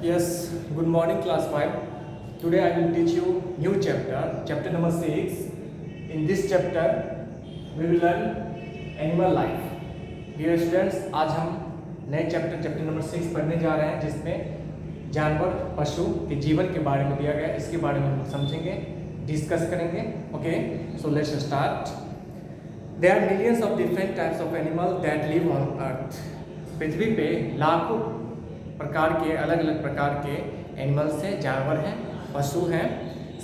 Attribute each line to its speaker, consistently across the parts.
Speaker 1: Yes, good morning class 5. Today I will teach you new chapter, chapter number 6. In this chapter we will learn animal life. Dear students, आज हम नए chapter number 6 पढ़ने जा रहे हैं जिसमें जानवर पशु के जीवन के बारे में दिया गया है। इसके बारे में हम समझेंगे, डिस्कस करेंगे। Okay, so let's start. There are millions of different types of animals that live on earth. पृथ्वी पे लाखों प्रकार के अलग अलग प्रकार के एनिमल्स हैं, जानवर हैं, पशु हैं।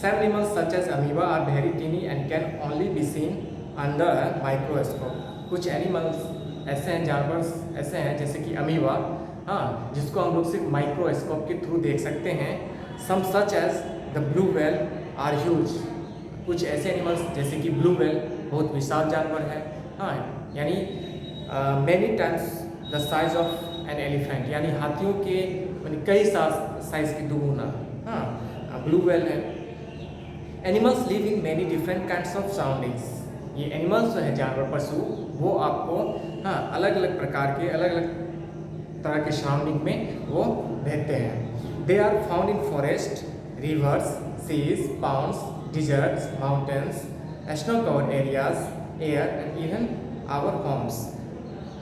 Speaker 1: Some animals such as amoeba are very tiny and can only be seen under a microscope. कुछ एनिमल्स ऐसे हैं, जानवर ऐसे हैं जैसे कि अमीबा, हाँ, जिसको हम लोग सिर्फ माइक्रोस्कोप के थ्रू देख सकते हैं। Some such as the blue whale are huge. कुछ ऐसे एनिमल्स जैसे कि ब्लू व्हेल बहुत विशाल जानवर है, हाँ, यानी many times the size of an elephant, यानी हाथियों के कई साइज की दुगुना, हाँ, ब्लू व्हेल है। Animals live in many different kinds of surroundings. ये एनिमल्स जो है, जानवर पशु, वो आपको हाँ अलग अलग प्रकार के अलग अलग तरह के सराउंडिंग में वो रहते हैं। They are found in forest, rivers, seas, ponds, deserts, mountains, snow-covered areas, air and even our homes.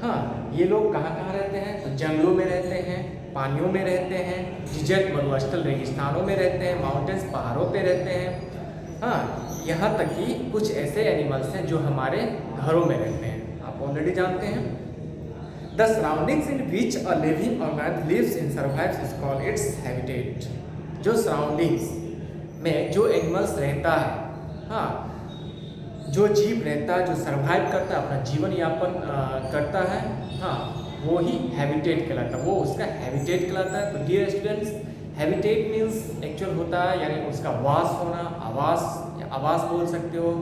Speaker 1: हाँ, ये लोग कहाँ कहाँ रहते हैं? तो जंगलों में रहते हैं, पानियों में रहते हैं, डिजर्ट मरुस्थल रेगिस्तानों में रहते हैं, माउंटेन्स पहाड़ों पे रहते हैं। हाँ, यहाँ तक कि कुछ ऐसे एनिमल्स हैं जो हमारे घरों में रहते हैं, आप ऑलरेडी जानते हैं। The surroundings in which a living organism lives and survives is called its habitat. जो सराउंडिंग्स में जो एनिमल्स रहता है, हाँ, जो जीव रहता है, जो सर्वाइव करता है, अपना जीवन यापन करता है, हाँ, वो ही हैबिटेट कहलाता है, वो उसका हैबिटेट कहलाता है। तो dear students, habitat means actual होता है यानी उसका वास होना, आवास या आवास बोल सकते हो,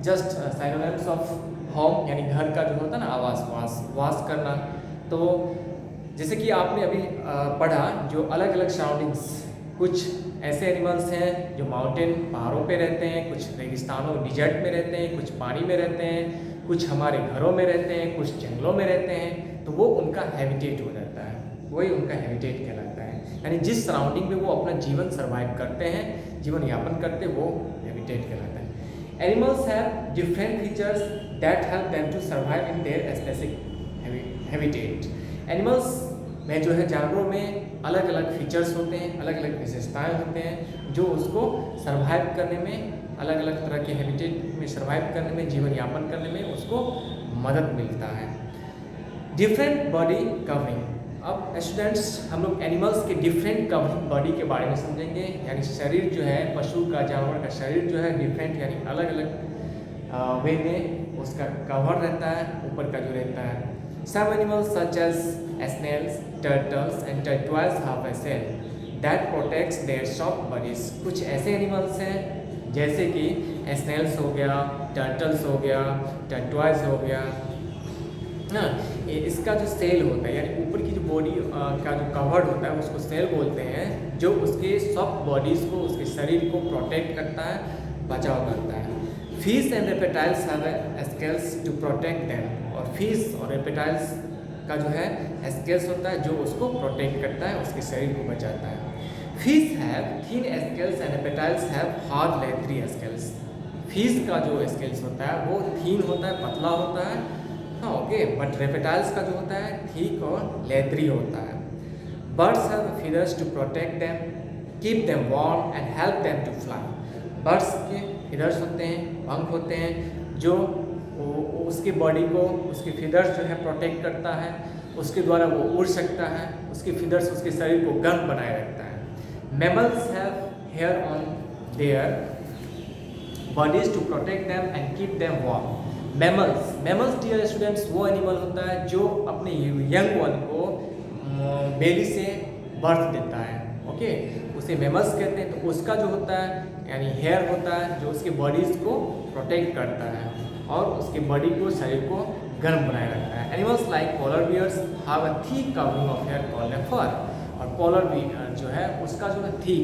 Speaker 1: जस्ट सिनोनिम्स ऑफ होम, यानी घर का जो होता है ना आवास, वास करना। तो जैसे कि आपने अभी पढ़ा, जो अलग अलग सराउंडिंग्स, कुछ ऐसे एनिमल्स हैं जो माउंटेन पहाड़ों पे रहते हैं, कुछ रेगिस्तानों डिजर्ट में रहते हैं, कुछ पानी में रहते हैं, कुछ हमारे घरों में रहते हैं, कुछ जंगलों में रहते हैं। तो वो उनका हैबिटेट हो जाता है, वही उनका हैबिटेट कहलाता है, यानी जिस सराउंडिंग में वो अपना जीवन सर्वाइव करते हैं, जीवन यापन करते हैं, वो हैबिटेट कहलाता है। Animals have different features that help them to survive in their specific habitat. Animals में जो है, जानवरों में अलग अलग फीचर्स होते हैं, अलग अलग विशेषताएं होते हैं जो उसको सर्वाइव करने में, अलग अलग तरह के हैबिटेट में सर्वाइव करने में, जीवन यापन करने में उसको मदद मिलता है। Different body covering. अब स्टूडेंट्स, हम लोग एनिमल्स के डिफरेंट कवरिंग बॉडी के बारे में समझेंगे, यानी शरीर जो है पशु का, जानवर का शरीर जो है डिफरेंट यानी अलग अलग वे में उसका कवर रहता है, ऊपर का जो रहता है। Some animals such as snails, turtles and tortoises have a shell that protects their soft bodies. कुछ ऐसे एनिमल्स हैं जैसे कि स्नेल्स हो गया, टर्टल्स हो गया, टर्टवाइज हो गया, हाँ, इसका जो सेल होता है यानी ऊपर की जो बॉडी का जो कवर होता है उसको सेल बोलते हैं, जो उसके सॉफ्ट बॉडीज़ को, उसके शरीर को प्रोटेक्ट करता है, बचाव करता है। Fish and reptiles have scales to protect them. और फिश और रेप्टाइल्स का जो है स्केल्स होता है जो उसको प्रोटेक्ट करता है, उसके शरीर को बचाता है। Fish have thin scales and reptiles have hard leathery scales. Fish का जो स्केल्स होता है वो थिन होता है, पतला होता है, हाँ, ओके, बट रेप्टाइल्स का जो होता है थिक और लेथरी होता है। Birds have feathers to protect them, keep them warm and help them to fly. Birds के फीदर्स होते हैं, पंख होते हैं, जो उसकी बॉडी को, उसके फीदर्स जो है प्रोटेक्ट करता है, उसके द्वारा वो उड़ सकता है, उसके फीदर्स उसके शरीर को गर्म बनाए रखता है। Mammals have hair on their bodies to protect them and keep them warm. Mammals dear students, वो एनिमल होता है जो अपने यंग वन को बेली से बर्थ देता है, ओके, उसे मैमल्स कहते हैं। तो उसका जो होता है यानी हेयर होता है जो उसके बॉडीज़ को प्रोटेक्ट करता है और उसके बॉडी को, शरीर को गर्म बनाए रखता है। Animals like polar bears have a thick covering of hair called fur. और पोलर बियर जो है उसका जो है थिक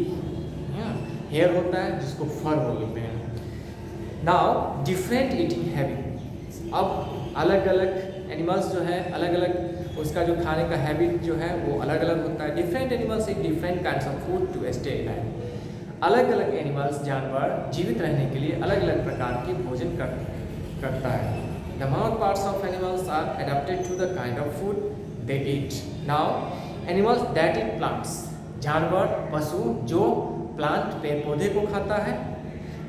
Speaker 1: हेयर होता है जिसको फर बोलते हैं। Now different eating habits. अब अलग अलग एनिमल्स जो है अलग अलग उसका जो खाने का हैबिट जो है वो अलग अलग होता है। Different animals eat different kinds of food to stay alive. अलग अलग एनिमल्स जानवर जीवित रहने के लिए अलग अलग प्रकार के भोजन करता है। The mouth parts of animals are adapted to the kind of food they eat. Now, animals that eat plants. जानवर, पशु जो प्लांट पेड़ पौधे को खाता है।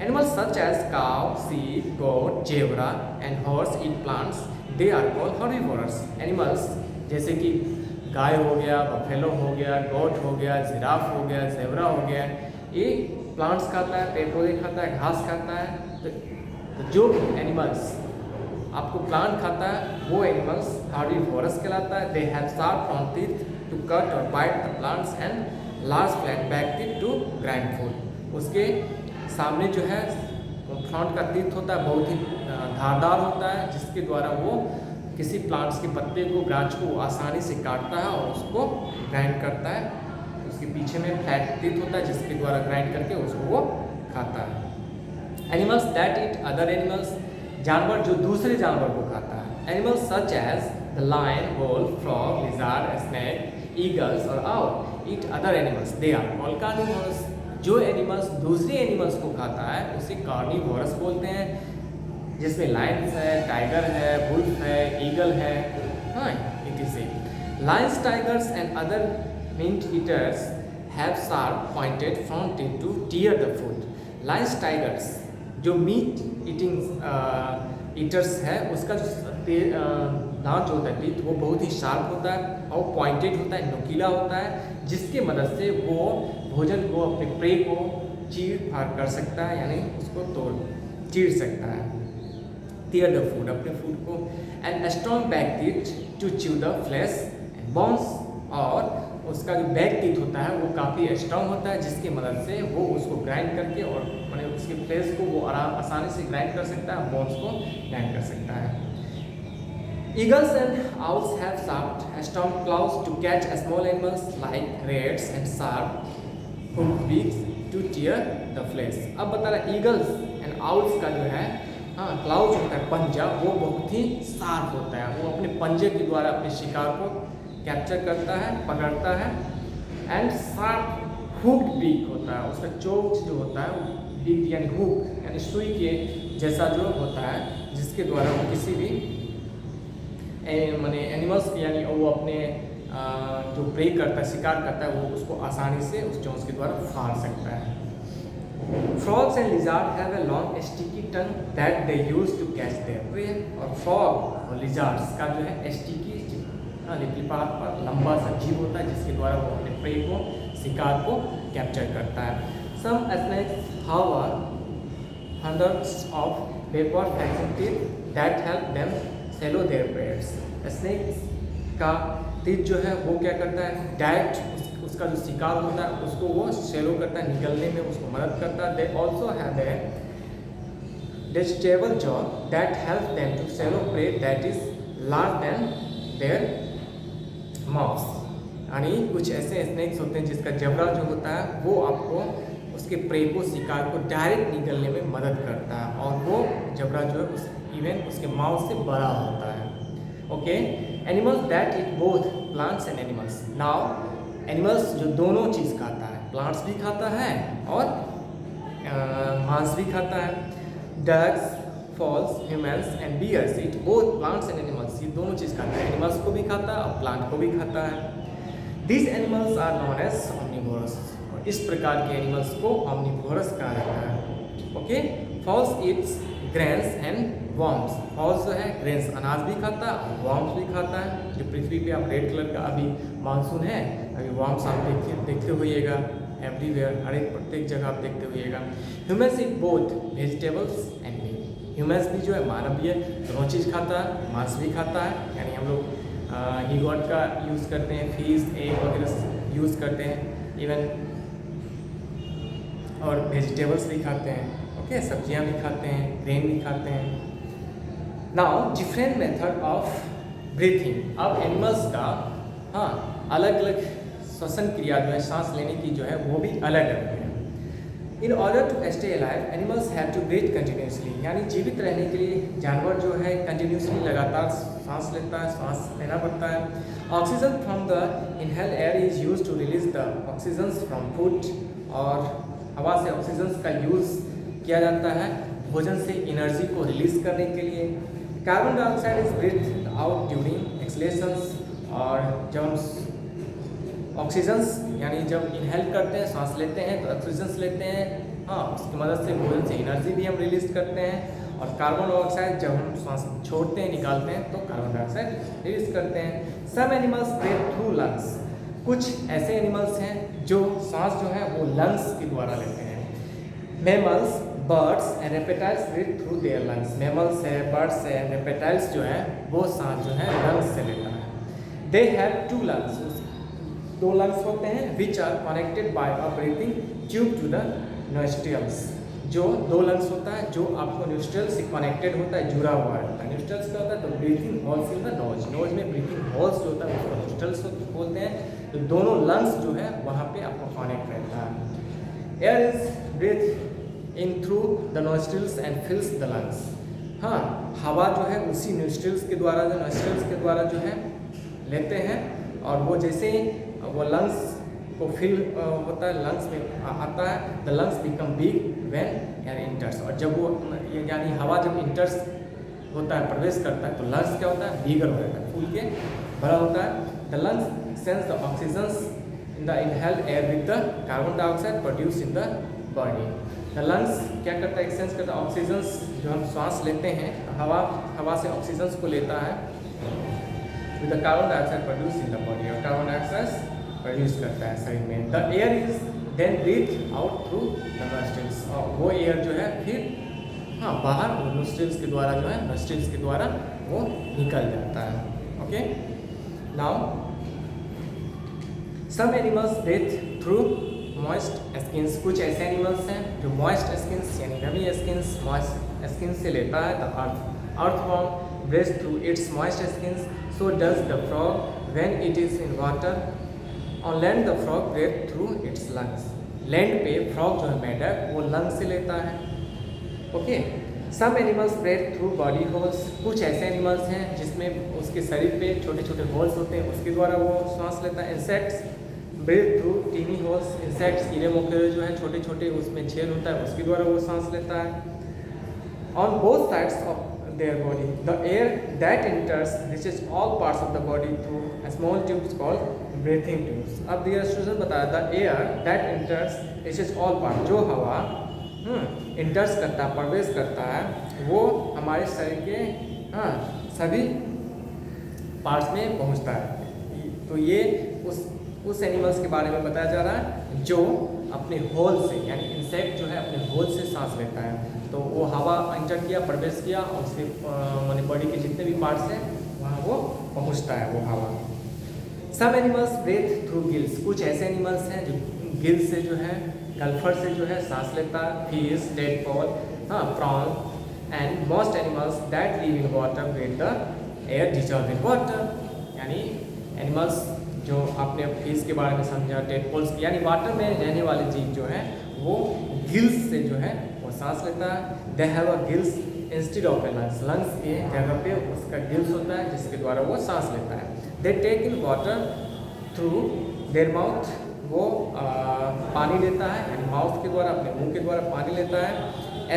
Speaker 1: Animals such as cow, sheep, goat, zebra and horse eat plants. They are called herbivores. Animals जैसे कि गाय हो गया, बफेलो हो गया, गोट हो गया, जिराफ हो गया, जेबरा हो गया, ये प्लांट्स खाता है, पेड़ पौधे खाता है, घास खाता है। तो जो एनिमल्स आपको प्लांट खाता है वो एनिमल्स हार्बीवोरस कहलाता है। They have sharp front teeth to cut और bite the plants and large flat back teeth to grind food. उसके सामने जो है फ्रंट का टीथ होता है, बहुत ही धारदार होता है, जिसके द्वारा वो किसी प्लांट्स के पत्ते को, ब्रांच को आसानी से काटता है और उसको ग्राइंड करता है। उसके पीछे में फ्लैट टीथ होता है जिसके द्वारा ग्राइंड करके उसको वो खाता है। Animals that eat other animals, जानवर जो दूसरे जानवर को खाता है। Animals such as the lion, wolf, frog, lizard, snake, eagles और owl eat other animals. They are called carnivorous. जो एनिमल्स दूसरे एनिमल्स को खाता है उसे कार्निवोरस बोलते हैं, जिसमें लायंस है, टाइगर है, वुल्फ है, ईगल है। हाँ, it is it. Lions, tigers and other meet eaters have sharp pointed front teeth two tier the food. Lions, tigers जो मीट ईटिंग ईटर्स है उसका जो दांत जो होता है टीथ वो बहुत ही शार्प होता है और पॉइंटेड होता है, नुकीला होता है, जिसके मदद से वो भोजन को, अपने प्रे को चीर फाड़ कर सकता है, यानी उसको चीर सकता है। टीयर द फूड, अपने फूड को। And strong back teeth to chew the flesh and bones, और उसका जो बैक टीथ होता है वो काफ़ी स्ट्रॉन्ग होता है, जिसकी मदद से वो उसको ग्राइंड करके और मैंने उसके फ्लेश को वो आसानी से ग्राइंड कर सकता है, बोन्स को ग्राइंड कर सकता है। Eagles and owls have sharp, strong claws to catch small animals like rats and sharp hooked beaks to tear the flesh. अब बता रहा है ईगल्स एंड आउल्स का जो है क्लाउज होता है, पंजा, वो बहुत ही शार्प होता है। वो अपने पंजे के द्वारा अपने शिकार को कैप्चर करता है, पकड़ता है। एंड शार्प हुक्ड बीक होता है, उसका चोंच जो होता है बीक यानी हुक यानी सुई के जैसा जो होता है, जिसके द्वारा वो किसी भी माने एनिमल्स यानी वो अपने जो प्रे करता है, शिकार करता है, वो उसको आसानी से उस चोंच के द्वारा फाड़ सकता है। Frogs and lizards have a long sticky tongue that they use to catch their prey. और frog और lizards का जो है sticky लिपलिपात लंबा सा जीव होता है, जिसके द्वारा वो अपने प्रे को, शिकार को कैप्चर करता है। Some snakes have hundreds of backward facing teeth that help them swallow their prey. Snakes का टीथ जो है वो क्या करता है, डायरेक्ट उसका जो शिकार होता है उसको वो शेलो करता है, निकलने में उसको मदद करता है। They also have a detachable jaw that helps them to swallow prey that is larger than their mouth. यानी कुछ ऐसे स्नेक्स होते हैं जिसका जबड़ा जो होता है वो आपको उसके प्रे को, शिकार को डायरेक्ट निकलने में मदद करता है, और वो जबड़ा जो है इवन उसके माउथ से बड़ा होता है। Okay, animals that eat both plants and animals. Now animals जो दोनों चीज़ खाता है, प्लांट्स भी खाता है और मांस भी खाता है। Dogs, fowls, humans and bears eat both plants and animals. ये दोनों चीज़ खाता है, एनिमल्स को भी खाता है और प्लांट को भी खाता है। These animals are known as omnivores. और इस प्रकार के एनिमल्स को omnivorous कहा जाता है। Okay, fowls eats grains and worms. Fowls जो है ग्रेन्स अनाज भी खाता है और वर्म्स भी खाता है। जो पृथ्वी पे आप रेड कलर का अभी मानसून है, अभी वर्म्स आप देखते होइएगा एवरीवेयर, हर एक प्रत्येक जगह आप देखते होइएगा। Humans eat both vegetables and meat. Humans भी जो है, मानव भी है, दोनों चीज़ खाता है, मांस भी खाता है, यानी हम लोग ही गॉड का यूज़ करते हैं, फिश, एग वगैरह यूज़ करते हैं, इवन और वेजिटेबल्स भी खाते हैं। ओके, सब्जियां भी खाते हैं, ग्रेन भी खाते हैं। Now different method of breathing. अब एनिमल्स का अलग अलग श्वसन क्रिया जो है, सांस लेने की जो है वो भी अलग अलग है। In order to stay alive animals have to breathe continuously, यानी जीवित रहने के लिए जानवर जो है कंटिन्यूसली लगातार सांस लेता है, सांस लेना पड़ता है। Oxygen from the inhale air is use to release the oxygen from food, और हवा से ऑक्सीजन का यूज़ किया जाता है भोजन से एनर्जी को रिलीज करने के लिए। Carbon dioxide is breathe out during exhalations, और जब हम ऑक्सीजन्स यानी जब इनहेल करते हैं, सांस लेते हैं तो ऑक्सीजन्स लेते हैं, हाँ, उसकी मदद से भोजन से एनर्जी भी हम रिलीज करते हैं। और कार्बन डाइऑक्साइड जब हम सांस छोड़ते हैं, निकालते हैं, तो कार्बन डाइऑक्साइड रिलीज करते हैं। Some animals breathe through lungs, कुछ ऐसे एनिमल्स हैं जो सांस जो है वो लंग्स के द्वारा लेते हैं। Mammals, birds and reptiles breathe through their lungs, mammals है, बर्ड्स है, रेप्टाइल्स जो है वो सांस जो है लंग्स से लेता है। दे हैव टू लंग्स, दो लंग्स होते हैं, which are connected by a breathing tube to the nostrils, जो दो लंग्स होता है जो आपको नोस्ट्रिल से कनेक्टेड होता है, जुड़ा हुआ रहता है। नोस्ट्रिल्स क्या होता है, तो breathing holes in the nose, nose में ब्रीथिंग होल्स जो होता है उसको नोस्ट्रिल्स बोलते हैं। तो दोनों लंग्स जो है वहाँ पे आपको कनेक्ट रहता है। Air is breathe in through the nostrils and fills the lungs, हाँ, हवा जो है उसी नोस्ट्रिल्स के द्वारा जो है लेते हैं, और वो जैसे वो लंग्स को फिल होता है, लंग्स में आता है, the lungs become big when air इंटर्स, और जब वो यानी हवा जब इंटर्स होता है, प्रवेश करता है, तो लंग्स क्या होता है, बिगर हो जाता है, फूल के बड़ा होता है। The lungs sense the oxygen in the inhaled air with the carbon dioxide produce in the body. The lungs क्या करता है, सेंस करता है ऑक्सीजन, जो हम सांस लेते हैं, हवा से ऑक्सीजन को लेता है with the carbon dioxide produced in the body, और कार्बन डाइऑक्साइड प्रोड्यूस करता है शरीर में। The air is then breathe out through the nostrils, और वो एयर जो है फिर हाँ बाहर वो नोस्ट्रिल्स के द्वारा जो है नोस्ट्रिल्स के द्वारा वो निकल जाता है। Okay, now some animals breathe through moist skins, कुछ ऐसे एनिमल्स हैं जो मॉइस्ट स्किन्स यानी नमी स्किन्स, मॉइस्ट स्किन से लेता है। The earthworm breathes through its moist skins, so does the frog when it is in water. On land the frog breathes through its lungs. Land पे frog जो है मेढक वो lungs से लेता है। Okay, some animals breathe through body holes, कुछ ऐसे एनिमल्स हैं जिसमें उसके शरीर पे छोटे छोटे होल्स होते हैं, उसके द्वारा वो सांस लेता है। Insects breathe through teeny holes, insects कीड़े मकोड़े जो है छोटे छोटे उसमें छेद होता है, उसके द्वारा वो सांस लेता है। On both sides of their body, the air that enters reaches all parts of the body through a small tubes called breathing tubes. अब दिया स्टूडेंट बताया, the air that enters reaches all parts, जो हवा इंटर्स करता है, प्रवेश करता है, वो हमारे शरीर के सभी पार्ट्स में पहुंचता है। तो ये उस एनिमल्स के बारे में बताया जा रहा है जो अपने होल से यानी इंसेक्ट जो है अपने होल से सांस लेता है। तो वो हवा इंटर किया, प्रवेश किया, और उसके माने बॉडी के जितने भी पार्ट्स हैं वहाँ वो पहुँचता है वो हवा। Some animals breathe through gills, कुछ ऐसे एनिमल्स हैं जो गिल्स से जो है गल्फर से जो है सांस लेता है। Fish, tadpole, prawn and most animals that live in water breathe the air dissolved in water, यानी एनिमल्स जो आपने फिश के बारे में समझा, टेडपोल्स यानी वाटर में रहने वाले जीव जो है वो गिल्स से जो है वो सांस लेता है। They have a gills instead of A lungs, lungs के जगह पे उसका गिल्स होता है जिसके द्वारा वो सांस लेता है। They take in water through their mouth, वो पानी लेता है यानी माउथ के द्वारा, अपने मुंह के द्वारा पानी लेता है।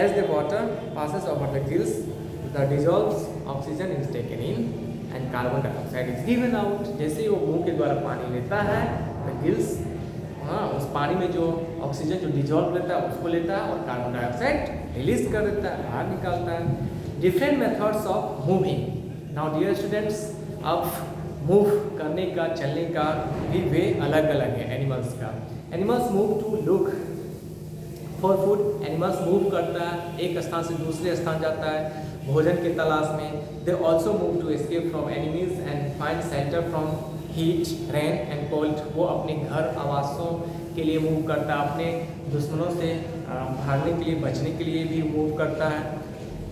Speaker 1: As the water passes over the gills the dissolves oxygen is taken in and carbon dioxide is given out. जैसे ही वो मुंह के द्वारा पानी लेता है तो गिल्स उस पानी में जो ऑक्सीजन जो डिजॉल्व लेता है उसको लेता है और कार्बन डाइऑक्साइड रिलीज कर देता है, बाहर निकालता है। Different methods of moving. Now dear students, अब मूव करने का, चलने का भी वे अलग अलग है एनिमल्स का। Animals move to look for food, animals move करता है, एक स्थान से दूसरे स्थान जाता है भोजन के तलाश में। They also move to escape from enemies and find shelter from heat, rain and cold. वो अपने घर आवासों के लिए मूव करता है, अपने दुश्मनों से भागने के लिए, बचने के लिए भी मूव करता है।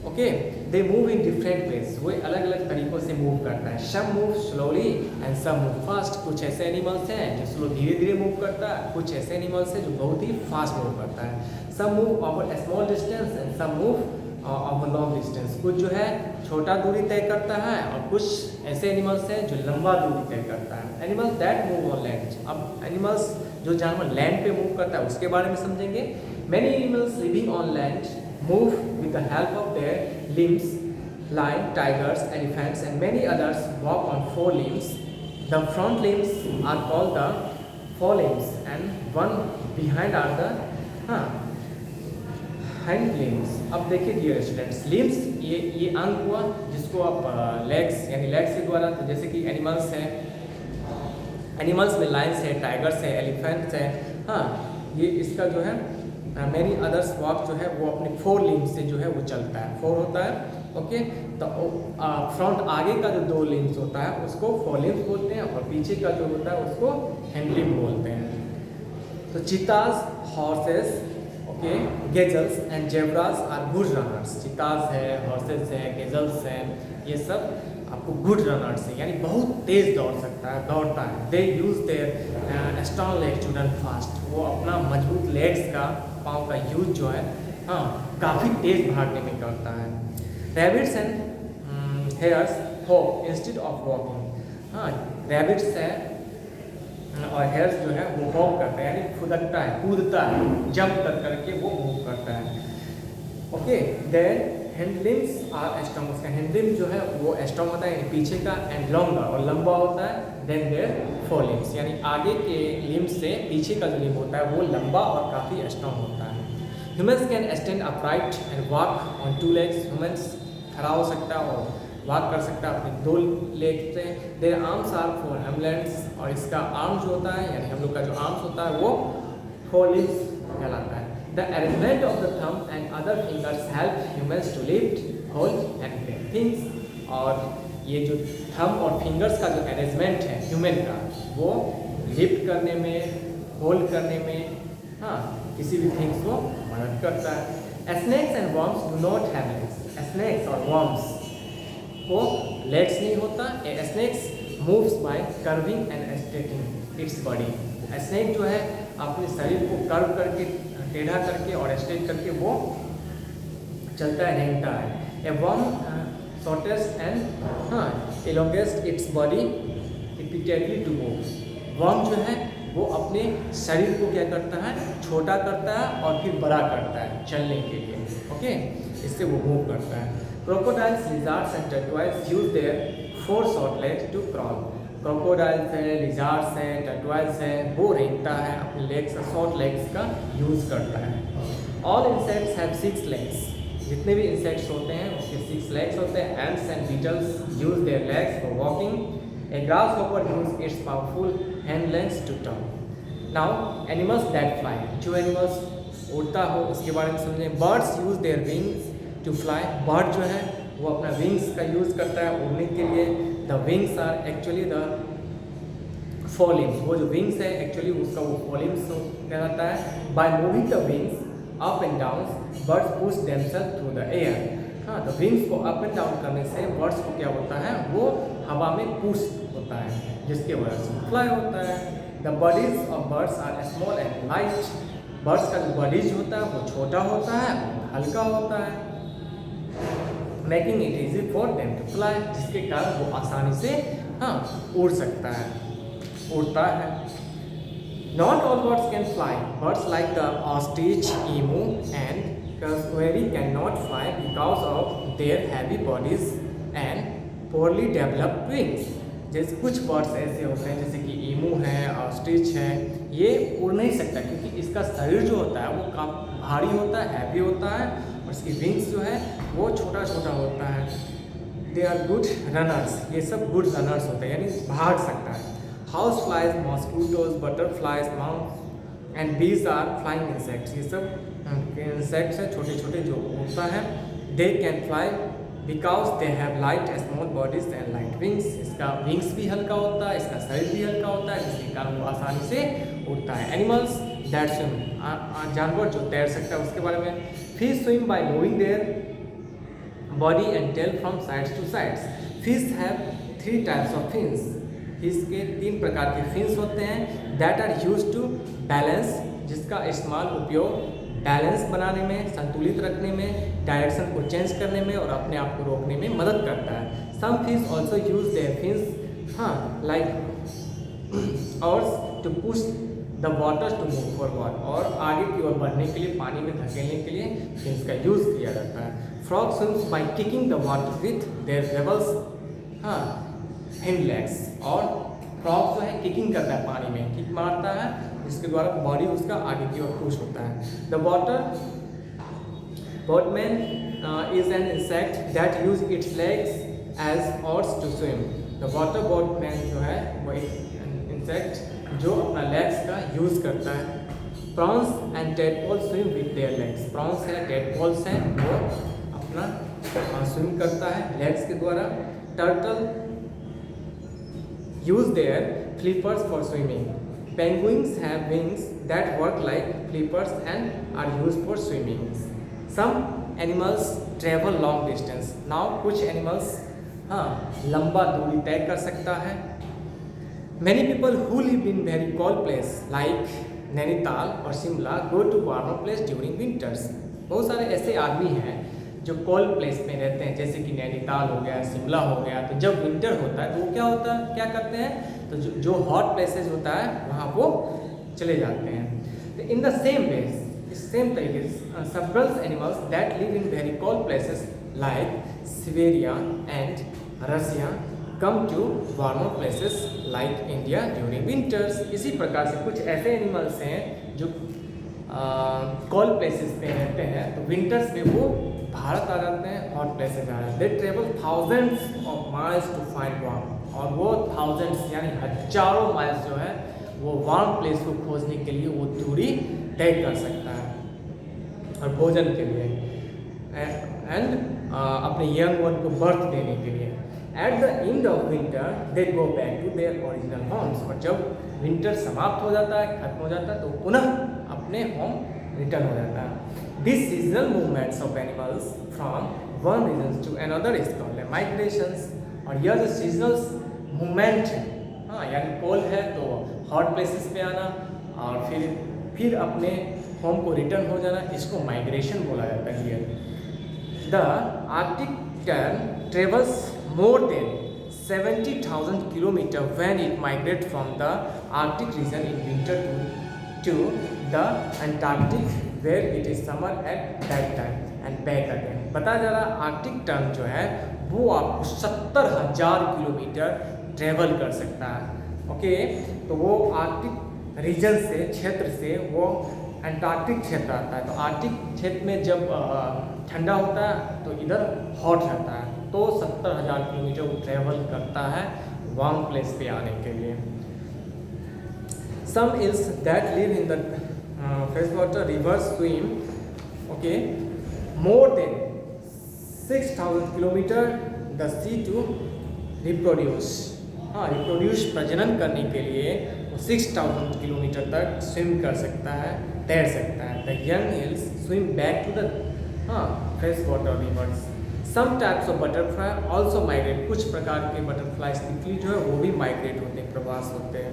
Speaker 1: Okay, they move in different ways, वो अलग अलग तरीक़ों से मूव करता है। Some move slowly and some move fast, कुछ ऐसे एनिमल्स हैं जो स्लो धीरे धीरे मूव करता है, कुछ ऐसे एनिमल्स हैं जो बहुत ही फास्ट मूव करता है। Some move over small distance and some move over long distance, कुछ जो है छोटा दूरी तय करता है और कुछ ऐसे एनिमल्स हैं जो लंबा दूरी तय करता है। Animals that move on land, अब एनिमल्स जो जानवर लैंड पे मूव करता है उसके बारे में समझेंगे। Many animals living on land move with the help of their limbs. Lion, tigers, elephants and many others walk on four limbs. The front limbs are called the forelimbs and one behind are the hind limbs. अब देखिए dear students, limbs ये अंग हुआ जिसको आप legs यानी legs के द्वारा, तो जैसे कि एनिमल्स हैं, एनिमल्स में लायंस है, टाइगर्स है, एलिफेंट्स है, हाँ ये इसका जो है मैनी अदर्स वॉक जो है वो अपने फोर लिम्स से जो है वो चलता है, फोर होता है। ओके, तो फ्रंट आगे का जो दो लिम्स होता है उसको फोर लिम्स बोलते हैं और पीछे का जो होता है उसको हैंड लिम्स बोलते हैं। तो cheetahs, horses, okay, gazelles and zebras are good runners. Cheetahs है, हॉर्सेस है, गेजल्स है, ये सब आपको गुड रनर्स है, यानी बहुत तेज दौड़ सकता है, दौड़ता है। They use their strong legs to run fast, वो अपना मजबूत लेग्स का, पाँव का यूज जो है काफ़ी तेज भागने में करता है। Rabbits and hairs hop instead of walking, rabbits है और हेयर्स जो है वो हॉप करता है, यानी फुदकता है, कूदता है, जंप कर करके वो मूव करता है। ओके, देन हैंडलिम्स आर स्ट्रॉन्ग, उसका हैंडलिम जो है वो स्ट्रॉन्ग होता है यानी पीछे का, एंड लॉन्गर और लंबा होता है। देन देयर फोरलिम्स, यानी आगे के लिम्स से पीछे का जो लिम्ब होता है वो लंबा और काफ़ी स्ट्रॉन्ग होता है। Humans can stand upright and walk on two legs, humans खड़ा हो सकता है और वॉक कर सकता है अपने दो लेग से। Their arms are for hamlets, और इसका आर्म जो होता है यानी हम लोग का जो आर्म्स होता है वो फोरलिम्स कहलाता है। The arrangement of the thumb and other fingers help humans to lift, hold and play things, और ये जो थंब और फिंगर्स का जो अरेंजमेंट है ह्यूमन का, वो लिफ्ट करने में, होल्ड करने में, हाँ किसी भी थिंग्स को मदद करता है। Snakes and worms do not have legs, snakes और वर्म्स को लेग्स नहीं होता। Snakes moves by curving and straightening its body, snake जो है अपने शरीर को कर्व करके, टेढ़ा करके और स्ट्रेट करके वो चलता है, रेंगता है। A worm shortens and elongates its body repeatedly to move, worm जो है वो अपने शरीर को क्या करता है, छोटा करता है और फिर बड़ा करता है चलने के लिए। ओके, इससे वो मूव करता है। Crocodiles, lizards and tortoises use their four short legs to crawl, crocodiles है, लिजार्ड्स है, टर्टवाइल्स है, वो रेंगता है अपने लेग्स, शॉर्ट लेग्स का यूज़ करता है। ऑल इंसेक्ट्स हैव 6 legs, जितने भी इंसेक्ट्स होते हैं उसके 6 legs होते हैं। Ants and beetles use their legs for walking. A grasshopper use its powerful hind legs to turn. Now animals that fly, जो एनिमल्स उड़ता हो उसके बारे में समझें। Birds use their wings to fly, bird जो है वो अपना विंग्स का यूज़ करता है उड़ने के लिए। The wings are actually the forelimbs, वो जो विंग्स है एक्चुअली उसका वो फोरलिम्स कहलाता है। By moving the wings up and down birds push themselves through the air, हाँ द विंग्स को अप एंड डाउन करने से बर्ड्स को क्या होता है, वो हवा में पुश होता है जिसके वजह से फ्लाई होता है। The bodies of birds are small and light, birds का जो बॉडीज होता है वो छोटा होता है, हल्का होता है। Making it easy for them to fly, जिसके कारण वो आसानी से उड़ सकता है, उड़ता है। Not all birds can fly, birds like the ostrich, emu and cassowary can not fly because of their heavy bodies and poorly developed wings. जैसे कुछ बर्ड्स ऐसे होते हैं जैसे कि emu है, ऑस्ट्रिच है, ये उड़ नहीं सकता क्योंकि इसका शरीर जो होता है वो काफ़ी भारी होता है, हैवी होता है, और इसकी विंग्स जो है वो छोटा छोटा होता है। दे आर गुड रनर्स, ये सब गुड रनर्स होते हैं यानी भाग सकता है। House flies, mosquitoes, butterflies, mouse and bees are flying insects, ये सब इंसेक्ट्स हैं छोटे छोटे जो उड़ता है। They can fly because they have light small bodies and light wings, इसका विंग्स भी हल्का होता है, इसका शरीर भी हल्का होता है, जिसके कारण वो आसानी से उड़ता है। एनिमल्स दैट स्विम, जानवर जो तैर सकता है उसके बारे में। Fish swim by moving their body and tail from sides to sides. Fish have 3 types of fins. Fish के 3 प्रकार के फिन्स होते हैं that are use to balance, जिसका इस्तेमाल उपयोग बैलेंस बनाने में, संतुलित रखने में, डायरेक्शन को चेंज करने में और अपने आप को रोकने में मदद करता है. Some fish also use their fins like oars to push the water to move forward, और आगे की ओर बढ़ने के लिए, पानी में धकेलने के लिए फिन्स का यूज़ किया जाता है. Frog swims by kicking the water with their वेबल्स हिंड लेग्स, और फ्रॉग जो है किकिंग करता है, पानी में किक मारता है, जिसके द्वारा बॉडी उसका आगे की ओर पुश होता है. The water boatman is an insect that use its legs as oars to swim. The water boatman जो है वो एक इंसेक्ट जो अपना लेग्स का यूज़ करता है. Prawns and tadpole swim with their legs. Prawns है, टेडपोल्स हैं, वो अपना स्विम करता है लेग्स के द्वारा. Turtle use their flippers for swimming. Penguins have wings that work like flippers and are used for swimming. Some animals travel long distance. Now कुछ animals लंबा दूरी तय कर सकता है. Many people who live in very cold place like Nainital और Shimla go to warmer place during winters. बहुत सारे ऐसे आदमी हैं जो कोल्ड प्लेस में रहते हैं, जैसे कि नैनीताल हो गया, शिमला हो गया. तो जब विंटर होता है तो वो क्या करते हैं, तो जो हॉट प्लेसेस होता है वहाँ वो चले जाते हैं. तो in the same way, same तरीके से several animals that live in very cold places like Siberia and Russia come to warmer places like India during winters. इसी प्रकार से कुछ ऐसे एनिमल्स हैं जो कोल्ड प्लेसेस में रहते हैं, तो विंटर्स में वो भारत आ जाते हैं, हॉट प्लेसेस आ जाते हैं. They travel thousands of miles to find warm, और वो थाउजेंड्स यानी हजारों माइल्स जो है वो वार्म प्लेस को खोजने के लिए वो दूरी तय कर सकता है, और भोजन के लिए एंड अपने यंग वन को बर्थ देने के लिए. At the end of winter they go back to their original homes. और जब विंटर समाप्त हो जाता है, खत्म हो जाता है, तो पुनः अपने होम रिटर्न हो जाता है. These seasonal movements of animals from one region to another is called migrations. और यह जो सीजनल मूवमेंट है, यानी कोल्ड है तो हॉट प्लेसेस पे आना और फिर अपने होम को रिटर्न हो जाना, इसको माइग्रेशन बोला जाता है. The Arctic tern travels more than 70,000 kilometre when it migrates from the Arctic region in winter to the Antarctic where it is summer at that time and back again. बताया जा रहा Arctic tern जो है वो आपको 70,000 kilometre travel कर सकता है. ओके, तो वो आर्कटिक रीजन से, क्षेत्र से वो अंटार्कटिक क्षेत्र आता है. तो आर्कटिक क्षेत्र में जब ठंडा होता है तो इधर हॉट रहता है, तो 70,000 किलोमीटर वो ट्रेवल करता है वार्म प्लेस पे आने के लिए. Some eels that live in the freshwater rivers swim, okay, more than 6,000 kilometer the sea to reproduce. Reproduce प्रजनन करने के लिए वो 6,000 किलोमीटर तक स्विम कर सकता है, तैर सकता है. The young eels swim back to the freshwater rivers. Some types of butterfly also migrate. कुछ प्रकार के बटरफ्लाई तितली जो है वो भी माइग्रेट होते हैं, प्रवास होते हैं,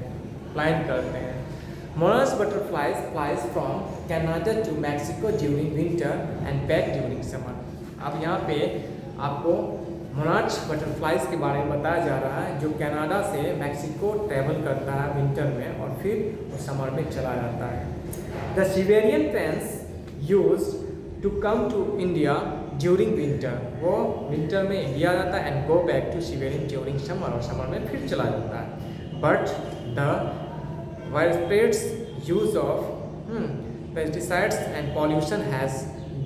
Speaker 1: फ्लाइंग करते हैं. Monarch butterflies flies from Canada to Mexico during winter and back during summer. अब यहाँ पे आपको मोनार्च बटरफ्लाइज के बारे में बताया जा रहा है जो कनाडा से मैक्सिको ट्रैवल करता है विंटर में और फिर वो समर में चला जाता है. The Siberian cranes use to come to India during winter. वो विंटर में इंडिया जाता है and go back to Siberian during summer, और समर में फिर चला जाता है. But the widespread use of pesticides and pollution has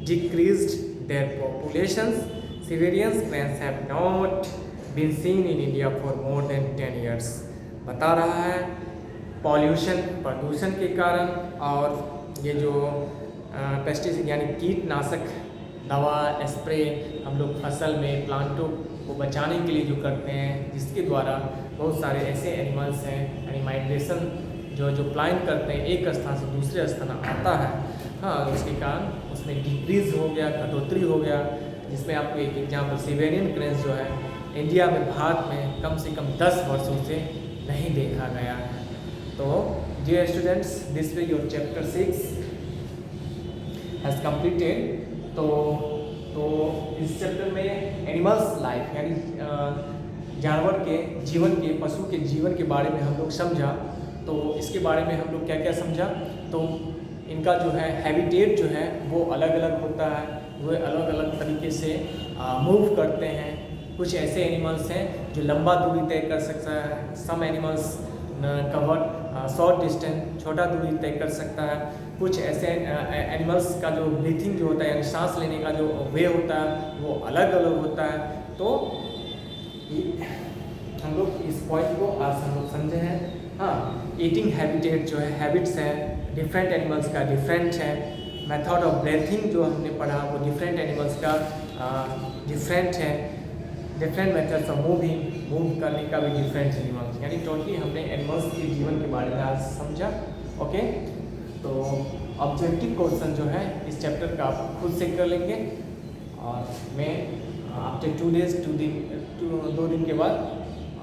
Speaker 1: decreased their populations. Siberian cranes have not been seen in India for more than 10 years. बता रहा है प्रदूषण के कारण और ये जो पेस्टिसाइड यानी कीटनाशक दवा स्प्रे हम लोग फसल में प्लांटों को बचाने के लिए जो करते हैं, जिसके द्वारा बहुत सारे ऐसे एनिमल्स हैं यानी माइग्रेशन जो प्लान करते हैं एक स्थान से दूसरे स्थान आता है, उसके कारण उसमें डिक्रीज हो गया, कटौती हो गया, जिसमें आपको एक एग्जाम्पल सिवेरियन क्रेंस जो है इंडिया में, भारत में कम से कम 10 वर्षों से नहीं देखा गया है। तो dear students, this way your chapter 6 has completed. तो इस चैप्टर में एनिमल्स लाइफ यानी जानवर के जीवन के, पशु के जीवन के बारे में हम लोग समझा। तो इसके बारे में हम लोग क्या क्या समझा, तो इनका जो है हैबिटेट जो है वो अलग अलग होता है, वो अलग अलग तरीके से मूव करते हैं। कुछ ऐसे एनिमल्स हैं जो लंबा दूरी तय कर सकता है, some animals cover short distance, छोटा दूरी तय कर सकता है। कुछ ऐसे एनिमल्स का जो ब्रीथिंग जो होता है यानी सांस लेने का जो वे होता है वो अलग अलग होता है। तो हम लोग इस पॉइंट को आज हम लोग समझे हैं। हाँ, ईटिंग हैबिटेट जो है, हैबिट्स है डिफरेंट एनिमल्स का डिफरेंट है। मेथड ऑफ ब्रीथिंग जो हमने पढ़ा वो डिफरेंट एनिमल्स का डिफरेंट है। डिफरेंट मेथड्स ऑफ मूव करने का भी डिफरेंट एनिमल्स, यानी टोटली हमने एनिमल्स के जीवन के बारे में आज समझा। ओके, तो ऑब्जेक्टिव क्वेश्चन जो है इस चैप्टर का आप खुद से कर लेंगे और मैं आफ्टर 2 डेज 2 दिन के बाद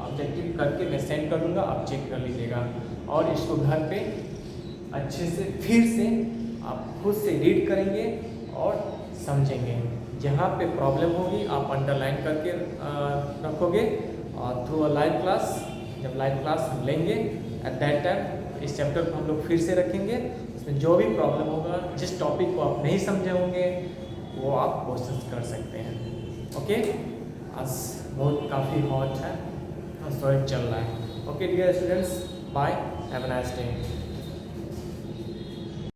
Speaker 1: ऑब्जेक्टिव करके मैं सेंड कर दूँगा, आप चेक कर लीजिएगा और इसको घर पे अच्छे से फिर से आप खुद से रीड करेंगे और समझेंगे। जहाँ पे प्रॉब्लम होगी आप अंडरलाइन करके रखोगे और थ्रू अ लाइव क्लास, जब लाइव क्लास हम लेंगे एट दैट टाइम इस चैप्टर को हम लोग फिर से रखेंगे। इसमें जो भी प्रॉब्लम होगा, जिस टॉपिक को आप नहीं समझे होंगे वो आप क्वेश्चन कर सकते हैं। ओके, आज बहुत काफ़ी हॉट है, स्टोरेज चल रहा है। Okay dear students, bye, have a nice day.